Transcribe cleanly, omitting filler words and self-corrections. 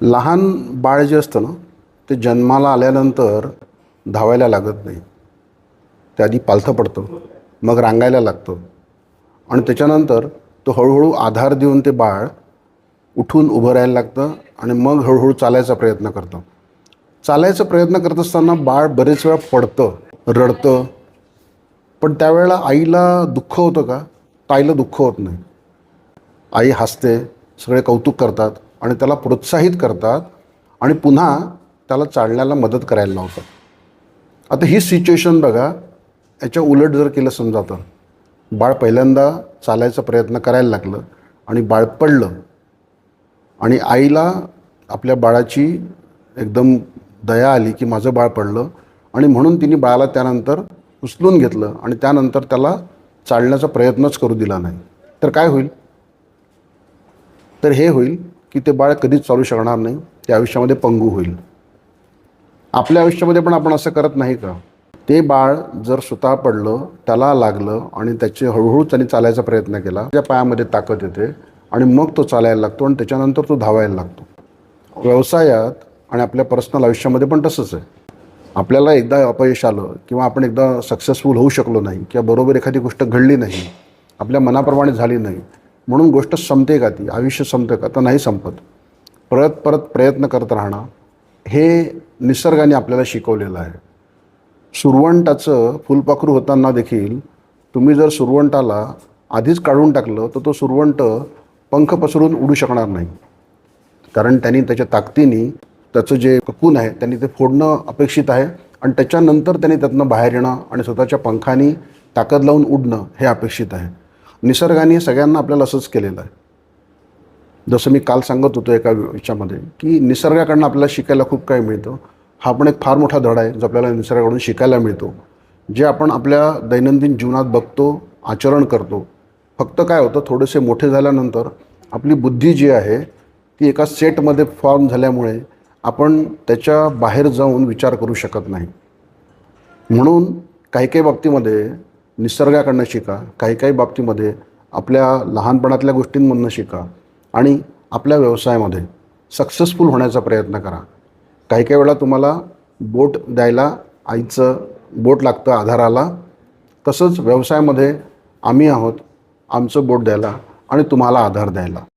लहान बाळ जे असतं ना, ते जन्माला आल्यानंतर धावायला लागत नाही. ते आधी पालथं पडतं, मग रांगायला लागतं आणि त्याच्यानंतर तो हळूहळू आधार देऊन ते बाळ उठून उभं राहायला लागतं आणि मग हळूहळू चालायचा प्रयत्न करतं. चालायचा प्रयत्न करत असताना बाळ बरेच वेळा पडतं, रडतं. पण त्यावेळेला आईला दुःख होतं का? ताईला दुःख होत नाही. आई हसते, सगळे कौतुक करतात आणि त्याला प्रोत्साहित करतात आणि पुन्हा त्याला चालण्याला मदत करायला लावतात. आता ही सिच्युएशन बघा, याच्या उलट जर केलं समजा तर बाळ पहिल्यांदा चालायचा प्रयत्न करायला लागलं आणि बाळ पडलं आणि आईला आपल्या बाळाची एकदम दया आली की माझं बाळ पडलं आणि म्हणून तिने बाळाला त्यानंतर उचलून घेतलं आणि त्यानंतर त्याला चालण्याचा प्रयत्नच करू दिला नाही. तर काय होईल? तर हे होईल की ते बाळ कधीच चालू शकणार नाही, ते आयुष्यामध्ये पंगू होईल. आपल्या आयुष्यामध्ये पण आपण असं करत नाही का? ते बाळ जर स्वतः पडलं, त्याला लागलं आणि त्याचे हळूहळू त्याने चालायचा प्रयत्न केला, त्या पायामध्ये ताकद येते आणि मग तो चालायला लागतो आणि त्याच्यानंतर तो धावायला लागतो. व्यवसायात आणि आपल्या पर्सनल आयुष्यामध्ये पण तसंच आहे. आपल्याला एकदा अपयश आलं किंवा आपण एकदा सक्सेसफुल होऊ शकलो नाही किंवा बरोबर एखादी गोष्ट घडली नाही, आपल्या मनाप्रमाणे झाली नाही, म्हणून गोष्ट संपते का? ती आयुष्य संपतं का? तर नाही संपत. परत परत प्रयत्न करत राहणं हे निसर्गाने आपल्याला शिकवलेलं आहे. सुरवंटाचं फुलपाखरू होताना देखील तुम्ही जर सुरवंटाला आधीच काढून टाकलं तर तो सुरवंट पंख पसरून उडू शकणार नाही. कारण त्यांनी त्याच्या ताकदीने त्याचं जे ककून आहे त्यांनी ते फोडणं अपेक्षित आहे आणि त्याच्यानंतर त्यांनी त्यातनं बाहेर येणं आणि स्वतःच्या पंखांनी ताकद लावून उडणं हे अपेक्षित आहे. निसर्गाने सगळ्यांना आपल्याला असंच केलेलं आहे. जसं मी काल सांगत होतो एका याच्यामध्ये की निसर्गाकडनं आपल्याला शिकायला खूप काही मिळतं. हा पण एक फार मोठा धडा आहे जो आपल्याला निसर्गाकडून शिकायला मिळतो, जे आपण आपल्या दैनंदिन जीवनात बघतो, आचरण करतो. फक्त काय होतं, थोडेसे मोठे झाल्यानंतर आपली बुद्धी जी आहे ती एका सेटमध्ये फॉर्म झाल्यामुळे आपण त्याच्या बाहेर जाऊन विचार करू शकत नाही. म्हणून काही काही बाबतीमध्ये निसर्गाकडनं शिका, काही काही बाबतीमध्ये आपल्या लहानपणातल्या गोष्टींमधनं शिका आणि आपल्या व्यवसायामध्ये सक्सेसफुल होण्याचा प्रयत्न करा. काही काही वेळा तुम्हाला बोट द्यायला आईचं बोट लागतं आधाराला, तसंच व्यवसायामध्ये आम्ही आहोत आमचं बोट द्यायला आणि तुम्हाला आधार द्यायला.